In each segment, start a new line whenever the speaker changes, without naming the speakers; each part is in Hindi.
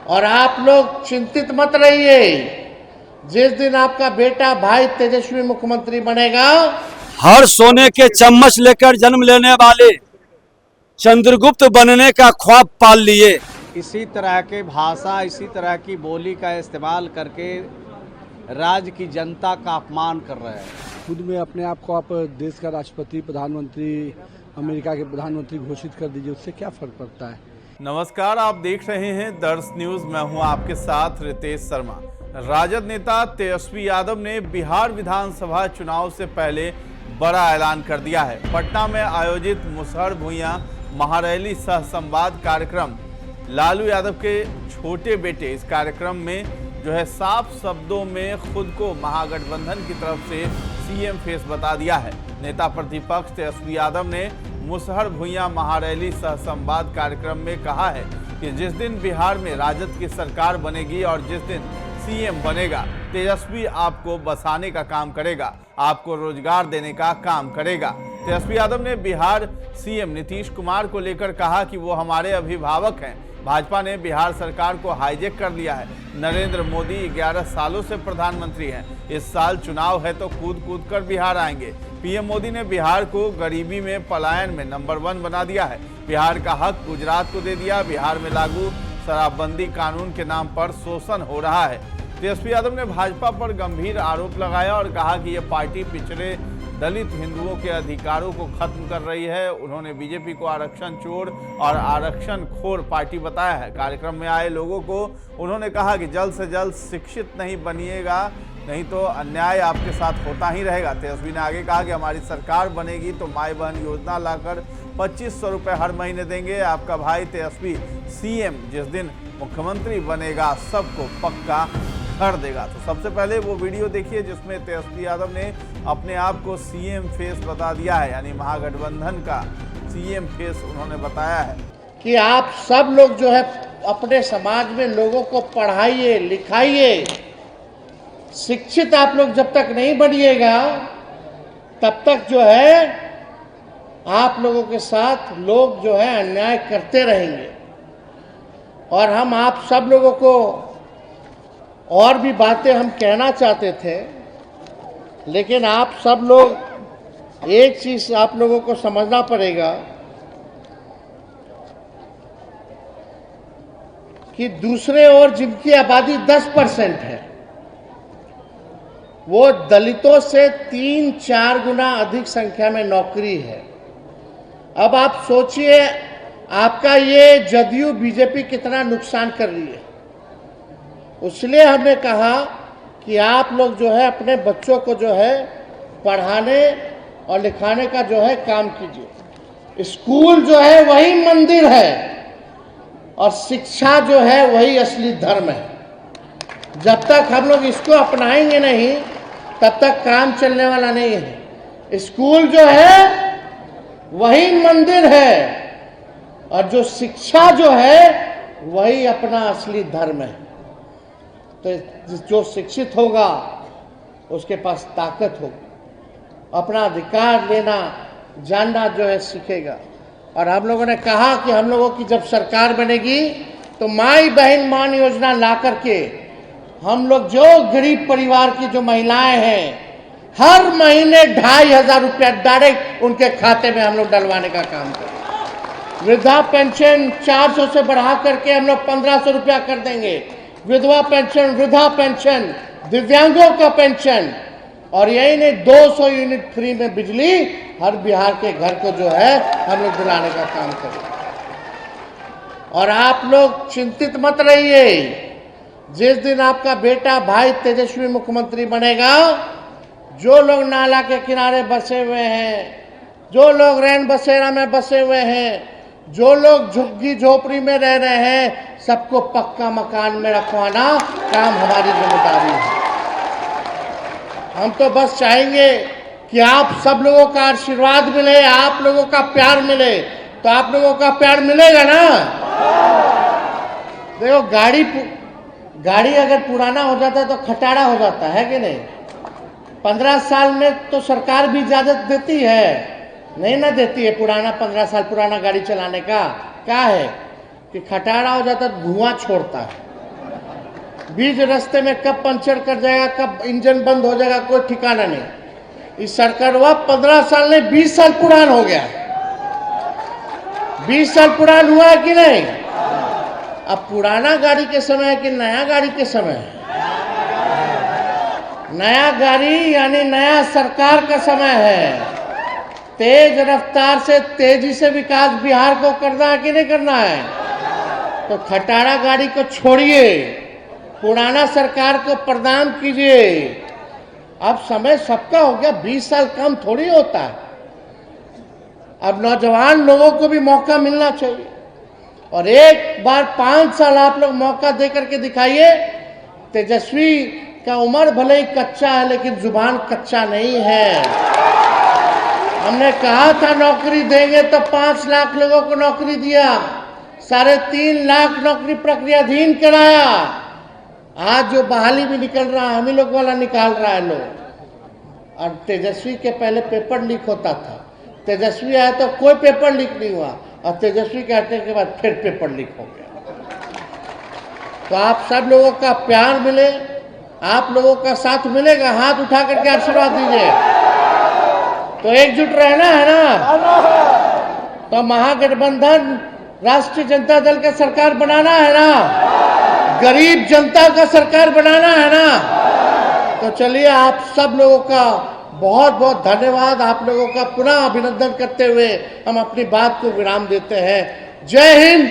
और आप लोग चिंतित मत रहिए, जिस दिन आपका बेटा भाई तेजस्वी मुख्यमंत्री बनेगा,
हर सोने के चम्मच लेकर जन्म लेने वाले चंद्रगुप्त बनने का ख्वाब पाल लिए।
इसी तरह के भाषा, इसी तरह की बोली का इस्तेमाल करके राज्य की जनता का अपमान कर रहे हैं।
खुद में अपने आप को आप देश का राष्ट्रपति, प्रधानमंत्री, अमेरिका के प्रधानमंत्री घोषित कर दीजिए, उससे क्या फर्क पड़ता है।
नमस्कार, आप देख रहे हैं दर्श न्यूज। मैं हूं आपके साथ रितेश शर्मा। राजद नेता तेजस्वी यादव ने बिहार विधानसभा चुनाव से पहले बड़ा ऐलान कर दिया है। पटना में आयोजित मुसहर भुइयां महारैली सह संवाद कार्यक्रम लालू यादव के छोटे बेटे, इस कार्यक्रम में साफ शब्दों में खुद को महागठबंधन की तरफ से सीएम फेस बता दिया है। नेता प्रतिपक्ष तेजस्वी यादव ने मुसहर भुइयां महारैली सह संवाद कार्यक्रम में कहा है कि जिस दिन बिहार में राजद की सरकार बनेगी और जिस दिन सीएम बनेगा, तेजस्वी आपको बसाने का काम करेगा, आपको रोजगार देने का काम करेगा। तेजस्वी यादव ने बिहार सीएम नीतीश कुमार को लेकर कहा कि वो हमारे अभिभावक हैं। भाजपा ने बिहार सरकार को हाईजैक कर लिया है। नरेंद्र मोदी 11 सालों से प्रधानमंत्री हैं। इस साल चुनाव है तो कूद कूद कर बिहार आएंगे। पीएम मोदी ने बिहार को गरीबी में, पलायन में नंबर 1 बना दिया है। बिहार का हक गुजरात को दे दिया। बिहार में लागू शराबबंदी कानून के नाम पर शोषण हो रहा है। तेजस्वी यादव ने भाजपा पर गंभीर आरोप लगाया और कहा कि यह पार्टी पिछड़े दलित हिंदुओं के अधिकारों को खत्म कर रही है। उन्होंने बीजेपी को आरक्षण चोर और आरक्षण खोर पार्टी बताया है। कार्यक्रम में आए लोगों को उन्होंने कहा कि जल्द से जल्द शिक्षित नहीं बनिएगा, नहीं तो अन्याय आपके साथ होता ही रहेगा। तेजस्वी ने आगे कहा कि हमारी सरकार बनेगी तो माई बहन योजना लाकर 2500 रुपये हर महीने देंगे। आपका भाई तेजस्वी सीएम जिस दिन मुख्यमंत्री बनेगा, सबको पक्का कर देगा। तो सबसे पहले वो वीडियो देखिए जिसमें तेजस्वी यादव ने अपने आप को सीएम फेस बता दिया है, यानी महागठबंधन का सीएम फेस उन्होंने बताया है
कि आप सब लोग अपने समाज में लोगों को पढ़ाइए, लिखाइए। शिक्षित आप लोग जब तक नहीं बनिएगा, तब तक आप लोगों के साथ लोग अन्याय करते रहेंगे। और हम आप सब लोगों को और भी बातें हम कहना चाहते थे, लेकिन आप सब लोग एक चीज आप लोगों को समझना पड़ेगा कि दूसरे ओर जिनकी आबादी 10% है, वो दलितों से 3-4 गुना अधिक संख्या में नौकरी है। अब आप सोचिए, आपका ये जदयू बीजेपी कितना नुकसान कर रही है। इसलिए हमने कहा कि आप लोग अपने बच्चों को पढ़ाने और लिखाने का काम कीजिए। स्कूल वही मंदिर है और शिक्षा वही असली धर्म है। जब तक हम लोग इसको अपनाएंगे नहीं, तब तक काम चलने वाला नहीं है। स्कूल वही मंदिर है और जो शिक्षा वही अपना असली धर्म है। तो जो शिक्षित होगा उसके पास ताकत होगी, अपना अधिकार लेना जानना सीखेगा। और हम लोगों ने कहा कि हम लोगों की जब सरकार बनेगी तो माई बहन मान योजना ला करके हम लोग जो गरीब परिवार की जो महिलाएं हैं, हर महीने 2500 रुपया डायरेक्ट उनके खाते में हम लोग डलवाने का काम करें। वृद्धा पेंशन 400 से बढ़ा करके हम लोग 1500 रुपया कर देंगे। विधवा पेंशन, वृद्धा पेंशन, दिव्यांगों का पेंशन, और यही नहीं 200 यूनिट फ्री में बिजली हर बिहार के घर को हम लोग दिलाने का काम करें। और आप लोग चिंतित मत रहिए, जिस दिन आपका बेटा भाई तेजस्वी मुख्यमंत्री बनेगा, जो लोग नाला के किनारे बसे हुए हैं, जो लोग रैन बसेरा में बसे हुए हैं, जो लोग झुग्गी झोपड़ी में रह रहे हैं, सबको पक्का मकान में रखवाना काम हमारी जिम्मेदारी है। हम तो बस चाहेंगे कि आप सब लोगों का आशीर्वाद मिले, आप लोगों का प्यार मिले। तो आप लोगों का प्यार मिलेगा ना। देखो, गाड़ी अगर पुराना हो जाता है तो खटारा हो जाता है कि नहीं। 15 साल में तो सरकार भी इजाजत देती है, नहीं ना देती है। पुराना 15 साल पुराना गाड़ी चलाने का क्या है कि खटारा हो जाता है, धुआं छोड़ता है। बीच रास्ते में कब पंचर कर जाएगा, कब इंजन बंद हो जाएगा, कोई ठिकाना नहीं। इस सरकार हुआ 15 साल नहीं 20 साल पुरान हो गया। 20 साल पुरान हुआ है कि नहीं? अब पुराना गाड़ी के समय है कि नया गाड़ी के समय है? नया गाड़ी यानी नया सरकार का समय है। तेज रफ्तार से तेजी से विकास बिहार को करना है कि नहीं करना है? तो खटारा गाड़ी को छोड़िए, पुराना सरकार को प्रणाम कीजिए। अब समय सबका हो गया, 20 साल कम थोड़ी होता है। अब नौजवान लोगों को भी मौका मिलना चाहिए और एक बार 5 साल आप लोग मौका दे करके दिखाइए। तेजस्वी का उम्र भले ही कच्चा है लेकिन जुबान कच्चा नहीं है। हमने कहा था नौकरी देंगे तो 5 लाख लोगों को नौकरी दिया, 3.5 लाख नौकरी प्रक्रियाधीन कराया। आज जो बहाली भी निकल रहा है हम ही लोग वाला निकाल रहा है लोग। और तेजस्वी के पहले पेपर लीक होता था, तेजस्वी आया तो कोई पेपर लीक नहीं हुआ और तेजस्वी के हटने के बाद फिर पेपर लीक हो गया। तो आप सब लोगों का प्यार मिले, आप लोगों का साथ मिलेगा, हाथ उठा करके आशीर्वाद दीजिए। तो एकजुट रहना है ना? तो महागठबंधन राष्ट्रीय जनता दल का सरकार बनाना है ना? गरीब जनता का सरकार बनाना है ना? तो चलिए, आप सब लोगों का बहुत बहुत धन्यवाद। आप लोगों का पुनः अभिनंदन करते हुए हम अपनी बात को विराम देते हैं। जय हिंद,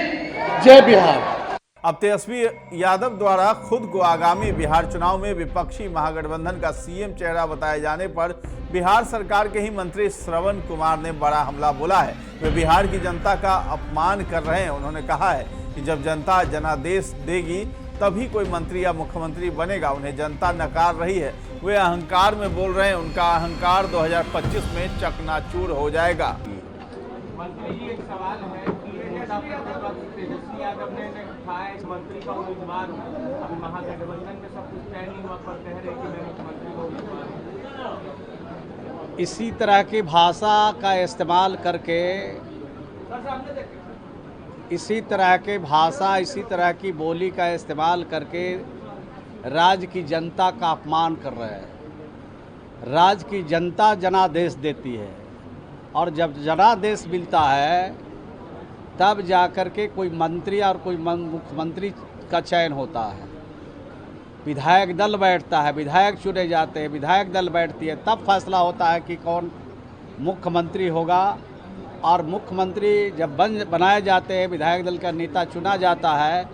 जय बिहार।
अब तेजस्वी यादव द्वारा खुद को आगामी बिहार चुनाव में विपक्षी महागठबंधन का सीएम चेहरा बताए जाने पर बिहार सरकार के ही मंत्री श्रवण कुमार ने बड़ा हमला बोला है। वे बिहार की जनता का अपमान कर रहे हैं। उन्होंने कहा है कि जब जनता जनादेश देगी तभी कोई मंत्री या मुख्यमंत्री बनेगा, उन्हें जनता नकार रही है। वे अहंकार में बोल रहे हैं, उनका अहंकार 2025 में चकनाचूर हो जाएगा।
मंत्री जी, एक सवाल है कि तेजस्वी यादव ने कहा है मंत्री का उम्मीदवार हूं, अभी महागठबंधन में सब कुछ तय नहीं हुआ पर कह रहे कि मैं मुख्यमंत्री का उम्मीदवार हूं।
इसी तरह की भाषा का इस्तेमाल करके, इसी तरह की बोली का इस्तेमाल करके राज्य की जनता का अपमान कर रहे हैं। राज्य की जनता जनादेश देती है और जब जनादेश मिलता है तब जाकर के कोई मंत्री और कोई मुख्यमंत्री का चयन होता है। विधायक दल बैठता है, विधायक चुने जाते हैं, विधायक दल बैठती है, तब फैसला होता है कि कौन मुख्यमंत्री होगा। और मुख्यमंत्री जब बनाए जाते हैं, विधायक दल का नेता चुना जाता है,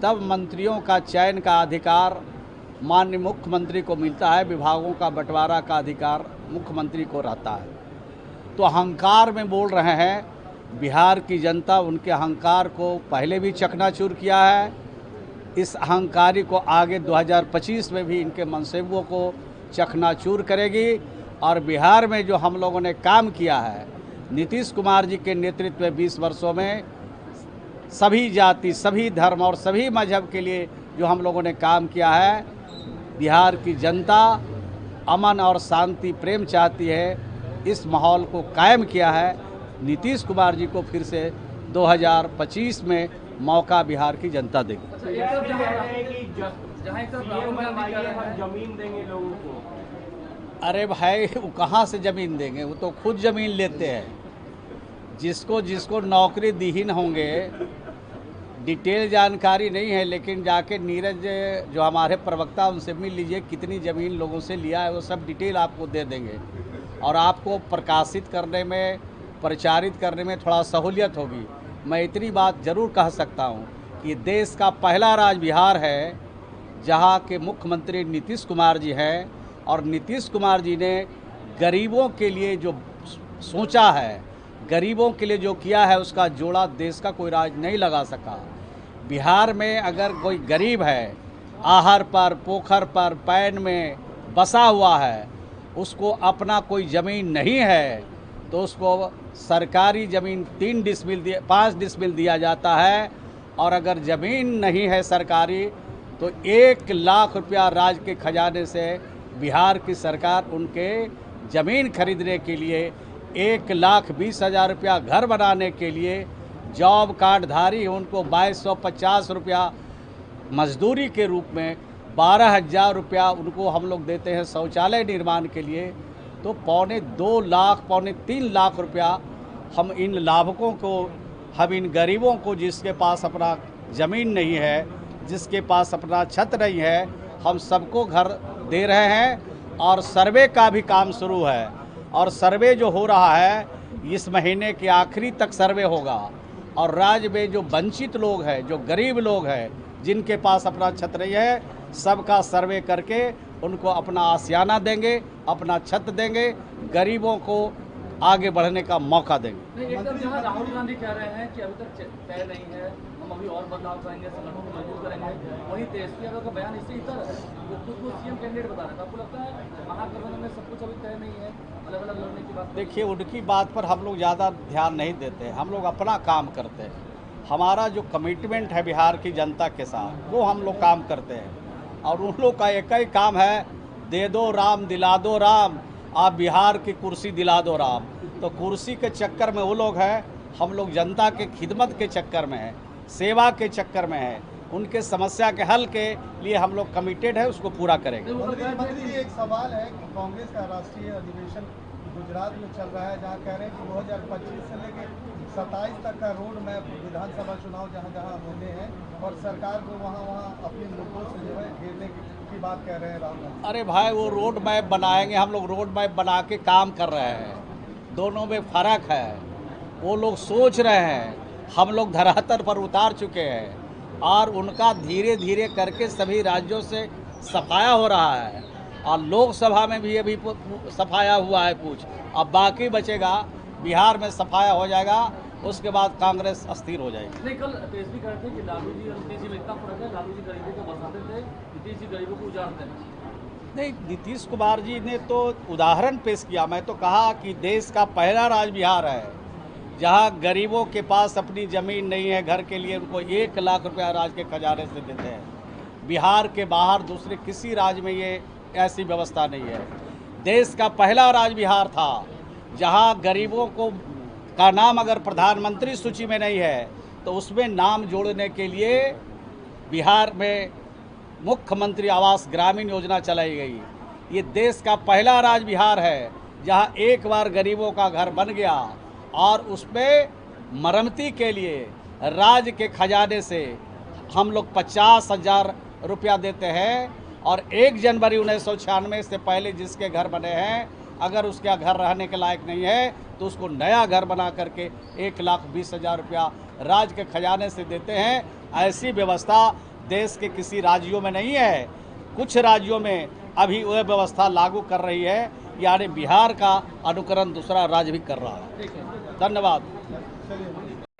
तब मंत्रियों का चयन का अधिकार माननीय मुख्यमंत्री को मिलता है। विभागों का बंटवारा का अधिकार मुख्यमंत्री को रहता है। तो अहंकार में बोल रहे हैं। बिहार की जनता उनके अहंकार को पहले भी चकनाचूर किया है। इस अहंकारी को आगे 2025 में भी इनके मंसूबों को चकनाचूर करेगी। और बिहार में जो हम लोगों ने काम किया है, नीतीश कुमार जी के नेतृत्व में 20 वर्षों में सभी जाति, सभी धर्म और सभी मजहब के लिए जो हम लोगों ने काम किया है, बिहार की जनता अमन और शांति प्रेम चाहती है। इस माहौल को कायम किया है। नीतीश कुमार जी को फिर से 2025 में मौका बिहार की जनता देगी।
जमीन देंगे लोगों को।
अरे भाई, वो कहाँ से ज़मीन देंगे? वो तो खुद ज़मीन लेते हैं। जिसको नौकरी दीहीन होंगे, डिटेल जानकारी नहीं है, लेकिन जाके नीरज जो हमारे प्रवक्ता उनसे मिल लीजिए, कितनी ज़मीन लोगों से लिया है वो सब डिटेल आपको दे देंगे और आपको प्रकाशित करने में, प्रचारित करने में थोड़ा सहूलियत होगी। मैं इतनी बात ज़रूर कह सकता हूँ कि देश का पहला राज्य बिहार है जहाँ के मुख्यमंत्री नीतीश कुमार जी हैं और नीतीश कुमार जी ने गरीबों के लिए जो सोचा है, गरीबों के लिए जो किया है, उसका जोड़ा देश का कोई राज्य नहीं लगा सका। बिहार में अगर कोई गरीब है, आहर पर, पोखर पर, पैन में बसा हुआ है, उसको अपना कोई ज़मीन नहीं है, तो उसको सरकारी ज़मीन 5 डिसमिल दिया जाता है। और अगर ज़मीन नहीं है सरकारी, तो 1 लाख रुपया राज्य के खजाने से बिहार की सरकार उनके ज़मीन खरीदने के लिए, 1,20,000 रुपया घर बनाने के लिए, जॉब कार्डधारी उनको 2250 रुपया मजदूरी के रूप में 12,000 रुपया उनको हम लोग देते हैं शौचालय निर्माण के लिए, तो 2.25 लाख 3 लाख रुपया हम इन लाभुकों को, हम इन गरीबों को, जिसके पास अपना ज़मीन नहीं है, जिसके पास अपना छत नहीं है, हम सबको घर दे रहे हैं। और सर्वे का भी काम शुरू है, और सर्वे जो हो रहा है इस महीने के आखिरी तक सर्वे होगा। और राज्य में जो वंचित लोग हैं, जो गरीब लोग हैं, जिनके पास अपना छत नहीं है, सबका सर्वे करके उनको अपना आशियाना देंगे, अपना छत देंगे, गरीबों को आगे बढ़ने का मौका देंगे।
एकदम जहाँ राहुल गांधी कह रहे हैं कि अभी तक तय नहीं है, हम अभी और बदलाव करेंगे, संगठन को मजबूत करेंगे, वहीं तेजस्वी यादव का बयान इसी तरह है, वो खुद को सीएम कैंडिडेट बता रहे थे। आपको लगता है महागठबंधन में सब कुछ अभी तय नहीं है, अलग अलग लड़ने की बात?
देखिए, उनकी बात पर हम लोग ज़्यादा ध्यान नहीं देते, हम लोग अपना काम करते हैं। हमारा जो कमिटमेंट है बिहार की जनता के साथ, वो हम लोग काम करते हैं। और उन लोग का एक ही काम है, दे दो राम दिला दो राम, आप बिहार की कुर्सी दिला दो राम। तो कुर्सी के चक्कर में वो लोग हैं, हम लोग जनता के खिदमत के चक्कर में हैं, सेवा के चक्कर में हैं, उनके समस्या के हल के लिए हम लोग कमिटेड है, उसको पूरा करेंगे।
मंत्री जी, एक सवाल है कि कांग्रेस का राष्ट्रीय अधिवेशन गुजरात में चल रहा है, जहां कह रहे हैं कि 2025 से लेकर 27 तक का रोड मैप विधानसभा चुनाव जहां जहां होने हैं, और सरकार को वहां अपने मुद्दों से जो है घेरने की बात कह रहे हैं राहुल गांधी।
अरे भाई, वो रोड मैप बनाएंगे, हम लोग रोड मैप बना के काम कर रहे हैं, दोनों में फ़र्क है। वो लोग सोच रहे हैं, हम लोग धरातल पर उतार चुके हैं, और उनका धीरे धीरे करके सभी राज्यों से सफाया हो रहा है, और लोकसभा में भी अभी सफाया हुआ है कुछ, अब बाकी बचेगा। बिहार में सफाया हो जाएगा, उसके बाद कांग्रेस अस्थिर हो जाएगी।
नहीं, कल तेजस्वी कह रहे थे कि लालू जी और नीतीश जी में इतना फर्क है, लालू जी गरीबों को बसाते थे, नीतीश जी गरीबों को उजाड़ते हैं।
नहीं, नीतीश कुमार जी ने तो उदाहरण पेश किया। मैं तो कहा कि देश का पहला राज्य बिहार है जहां गरीबों के पास अपनी ज़मीन नहीं है, घर के लिए उनको 1 लाख रुपया राज्य के खजाने से देते हैं। बिहार के बाहर दूसरे किसी राज्य में ये ऐसी व्यवस्था नहीं है। देश का पहला राज्य बिहार था जहां गरीबों को का नाम अगर प्रधानमंत्री सूची में नहीं है तो उसमें नाम जोड़ने के लिए बिहार में मुख्यमंत्री आवास ग्रामीण योजना चलाई गई। ये देश का पहला राज्य बिहार है जहां एक बार गरीबों का घर बन गया, और उसमें मरम्मती के लिए राज्य के खजाने से हम लोग 50,000 रुपया देते हैं। और 1 जनवरी 1996 से पहले जिसके घर बने हैं, अगर उसका घर रहने के लायक नहीं है तो उसको नया घर बना करके 1,20,000 रुपया राज्य के खजाने से देते हैं। ऐसी व्यवस्था देश के किसी राज्यों में नहीं है। कुछ राज्यों में अभी वह व्यवस्था लागू कर रही है, यानी बिहार का अनुकरण दूसरा राज्य भी कर रहा है। धन्यवाद।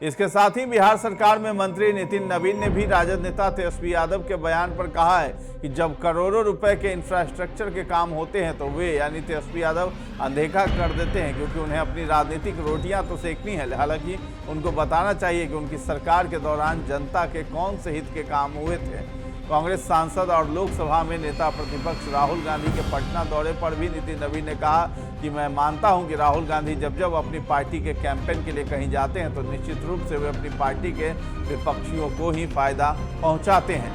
इसके साथ ही बिहार सरकार में मंत्री नितिन नवीन ने भी राजद नेता तेजस्वी यादव के बयान पर कहा है कि जब करोड़ों रुपए के इंफ्रास्ट्रक्चर के काम होते हैं तो वे यानी तेजस्वी यादव अनदेखा कर देते हैं, क्योंकि उन्हें अपनी राजनीतिक रोटियां तो सेकनी है। हालांकि उनको बताना चाहिए कि उनकी सरकार के दौरान जनता के कौन से हित के काम हुए थे। कांग्रेस सांसद और लोकसभा में नेता प्रतिपक्ष राहुल गांधी के पटना दौरे पर भी नितिन नवीन ने कहा कि मैं मानता हूं कि राहुल गांधी जब जब अपनी पार्टी के कैंपेन के लिए कहीं जाते हैं तो निश्चित रूप से वे अपनी पार्टी के विपक्षियों को ही फायदा पहुंचाते हैं।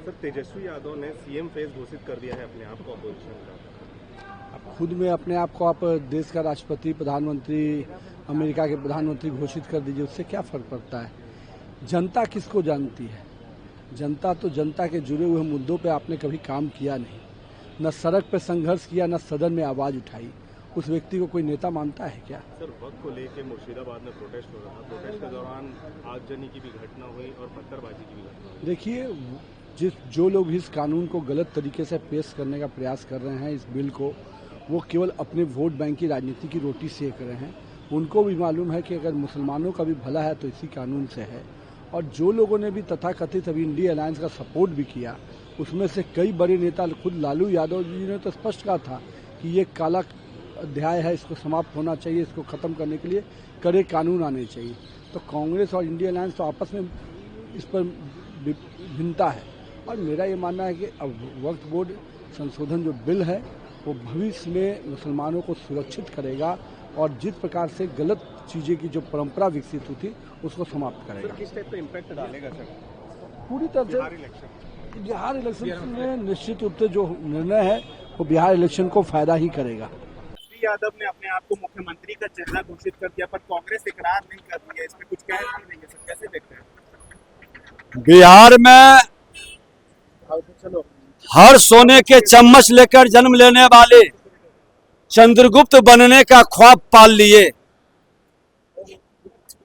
सर, तेजस्वी यादव ने सीएम फेस घोषित कर दिया है अपने आप को अपोजिशन का।
अब खुद में अपने आप को आप देश का राष्ट्रपति, प्रधानमंत्री, अमेरिका के प्रधानमंत्री घोषित कर दीजिए, उससे क्या फर्क पड़ता है? जनता किसको जानती है? जनता तो जनता के जुड़े हुए मुद्दों पे आपने कभी काम किया नहीं, न सड़क पे संघर्ष किया, न सदन में आवाज उठाई। उस व्यक्ति को कोई नेता मानता है क्या?
सर, वक्त को लेकर मुर्शिदाबाद में प्रोटेस्ट हो रहा था, प्रोटेस्ट के दौरान आगजनी की भी घटना हुई और पत्थरबाजी की भी घटना हुई।
देखिए, जो लोग भी इस कानून को गलत तरीके से पेश करने का प्रयास कर रहे हैं, इस बिल को, वो केवल अपने वोट बैंक की राजनीति की रोटी सेक रहे हैं। उनको भी मालूम है कि अगर मुसलमानों का भी भला है तो इसी कानून से है। और जो लोगों ने भी तथाकथित अभी इंडिया अलायंस का सपोर्ट भी किया, उसमें से कई बड़े नेता, खुद लालू यादव जी ने तो स्पष्ट कहा था कि ये काला अध्याय है, इसको समाप्त होना चाहिए, इसको खत्म करने के लिए कड़े कानून आने चाहिए। तो कांग्रेस और इंडिया अलायंस तो आपस में इस पर भिन्नता है। और मेरा ये मानना है कि अब वक्फ बोर्ड संशोधन जो बिल है वो भविष्य में मुसलमानों को सुरक्षित करेगा, और जिस प्रकार से गलत चीज़ें की जो परंपरा विकसित हुई थी उसको समाप्त करेगा।
किस टाइप का इम्पैक्ट डालेगा सर
पूरी तरह से? बिहार इलेक्शन में निश्चित रूप से जो निर्णय है वो बिहार इलेक्शन को फायदा ही करेगा।
तेजस्वी यादव ने अपने आप को मुख्यमंत्री का चेहरा घोषित कर दिया, पर कांग्रेस इकरार नहीं कर रही है, इस पे कुछ कह नहीं है, सर कैसे देखते हैं?
बिहार में
चलो
हर सोने के चम्मच लेकर जन्म लेने वाले चंद्रगुप्त बनने का ख्वाब पाल लिए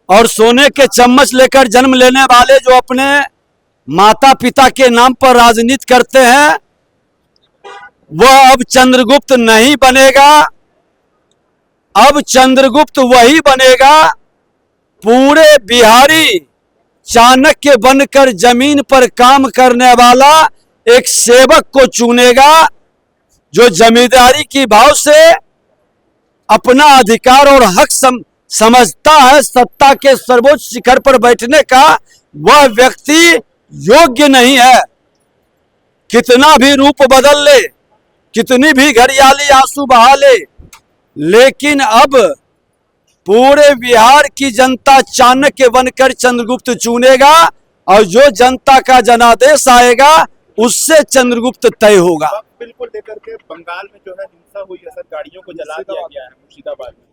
और सोने के चम्मच लेकर जन्म लेने वाले जो अपने माता पिता के नाम पर राजनीति करते हैं वह अब चंद्रगुप्त नहीं बनेगा। अब चंद्रगुप्त वही बनेगा पूरे बिहारी चाणक्य बनकर जमीन पर काम करने वाला एक सेवक को चुनेगा जो जमींदारी की भाव से अपना अधिकार और हक समझता है। सत्ता के सर्वोच्च शिखर पर बैठने का वह व्यक्ति योग्य नहीं है। कितना भी रूप बदल ले, कितनी भी घड़ियाली आंसू बहा ले, लेकिन अब पूरे बिहार की जनता चाणक्य बनकर चंद्रगुप्त चुनेगा और जो जनता का जनादेश आएगा उससे चंद्रगुप्त तय होगा।
बिल्कुल लेकर के बंगाल में जो है हिंसा हुई है सर, गाड़ियों को जला दिया गया है मुर्शिदाबाद में।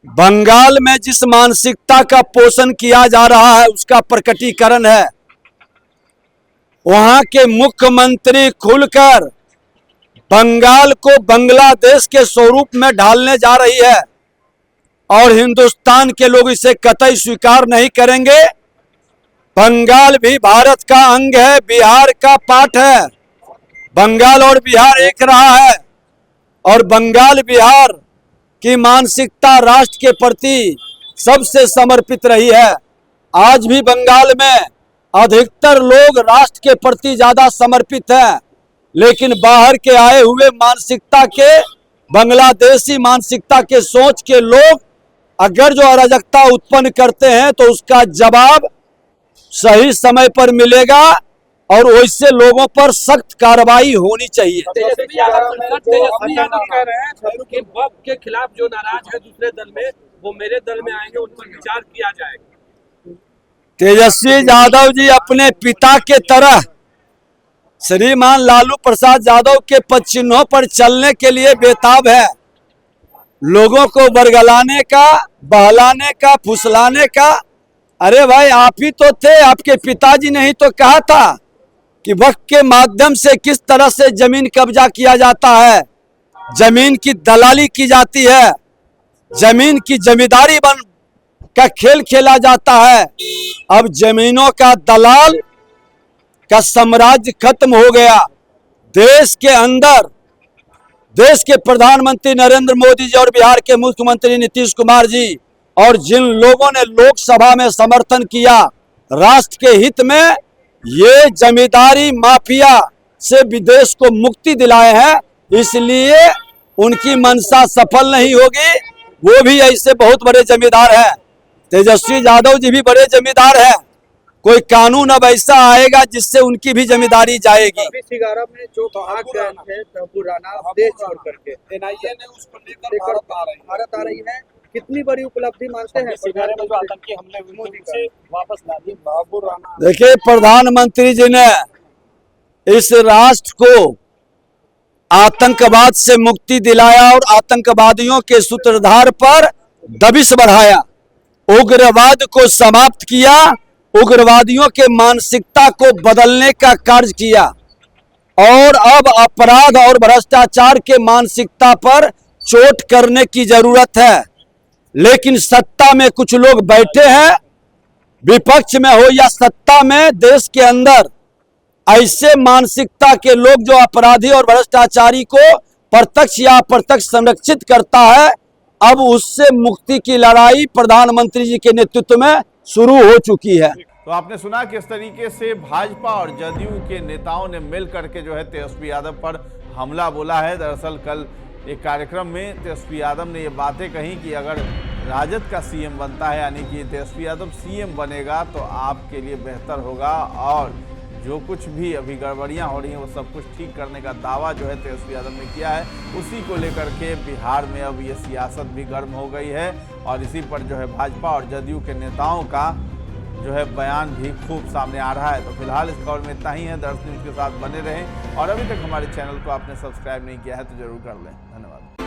बंगाल में जिस मानसिकता का पोषण किया जा रहा है उसका प्रकटीकरण है। वहां के मुख्यमंत्री खुलकर बंगाल को बांग्लादेश के स्वरूप में ढालने जा रही है और हिंदुस्तान के लोग इसे कतई स्वीकार नहीं करेंगे। बंगाल भी भारत का अंग है, बिहार का पार्ट है। बंगाल और बिहार एक रहा है और बंगाल बिहार की मानसिकता राष्ट्र के प्रति सबसे समर्पित रही है। आज भी बंगाल में अधिकतर लोग राष्ट्र के प्रति ज्यादा समर्पित हैं, लेकिन बाहर के आए हुए मानसिकता के, बांग्लादेशी मानसिकता के सोच के लोग अगर जो अराजकता उत्पन्न करते हैं तो उसका जवाब सही समय पर मिलेगा और वैसे लोगों पर सख्त कार्रवाई होनी चाहिए।
तेजस्वी यादव कह रहे हैं कि वक्त के खिलाफ जो नाराज है दूसरे दल में वो मेरे दल में आएंगे, उन पर विचार किया जाएगा।
तेजस्वी यादव जी अपने पिता के तरह श्रीमान लालू प्रसाद यादव के पदचिन्हों पर चलने के लिए बेताब है। लोगों को बरगलाने का, बहलाने का, फुसलाने का। अरे भाई आप ही तो थे, आपके पिताजी ने ही तो कहा था कि वक्त के माध्यम से किस तरह से जमीन कब्जा किया जाता है, जमीन की दलाली की जाती है, जमीन की जमींदारी बन का खेल खेला जाता है। अब जमीनों का दलाल का साम्राज्य खत्म हो गया। देश के अंदर देश के प्रधानमंत्री नरेंद्र मोदी जी और बिहार के मुख्यमंत्री नीतीश कुमार जी और जिन लोगों ने लोकसभा में समर्थन किया राष्ट्र के हित में, ये जमींदारी माफिया से विदेश को मुक्ति दिलाए हैं, इसलिए उनकी मंशा सफल नहीं होगी। वो भी ऐसे बहुत बड़े जमींदार हैं। तेजस्वी यादव जी भी बड़े जमींदार हैं। कोई कानून अब ऐसा आएगा जिससे उनकी भी जमींदारी जाएगी।
सिगारा में जो भाग गए थे तब्बू राणा देश छोड़ करके, एनआईए ने उसको लेकर भारत आ रही है। कितनी बड़ी उपलब्धि मानते हैं? सिगारे में जो आतंकी हमले हुए से वापस ला दिए तब्बू राणा।
देखिए, प्रधानमंत्री जी ने इस राष्ट्र को आतंकवाद से मुक्ति दिलाया और आतंकवादियों के सूत्रधार पर दबिश बढ़ाया, उग्रवाद को समाप्त किया, उग्रवादियों के मानसिकता को बदलने का कार्य किया और अब अपराध और भ्रष्टाचार के मानसिकता पर चोट करने की जरूरत है। लेकिन सत्ता में कुछ लोग बैठे हैं, विपक्ष में हो या सत्ता में, देश के अंदर ऐसे मानसिकता के लोग जो अपराधी और भ्रष्टाचारी को प्रत्यक्ष या अप्रत्यक्ष संरक्षित करता है, अब उससे मुक्ति की लड़ाई प्रधानमंत्री जी के नेतृत्व में शुरू हो चुकी है।
तो आपने सुना किस तरीके से भाजपा और जदयू के नेताओं ने मिल करके जो है तेजस्वी यादव पर हमला बोला है। दरअसल कल एक कार्यक्रम में तेजस्वी यादव ने ये बातें कही कि अगर राजद का सीएम बनता है, यानी कि तेजस्वी यादव सीएम बनेगा, तो आपके लिए बेहतर होगा और जो कुछ भी अभी गड़बड़ियां हो रही हैं वो सब कुछ ठीक करने का दावा जो है तेजस्वी यादव ने किया है। उसी को लेकर के बिहार में अब ये सियासत भी गर्म हो गई है और इसी पर जो है भाजपा और जदयू के नेताओं का जो है बयान भी खूब सामने आ रहा है। तो फिलहाल इस खबर में इतना ही है। दर्श न्यूज के साथ बने रहें और अभी तक हमारे चैनल को आपने सब्सक्राइब नहीं किया है तो जरूर कर लें। धन्यवाद।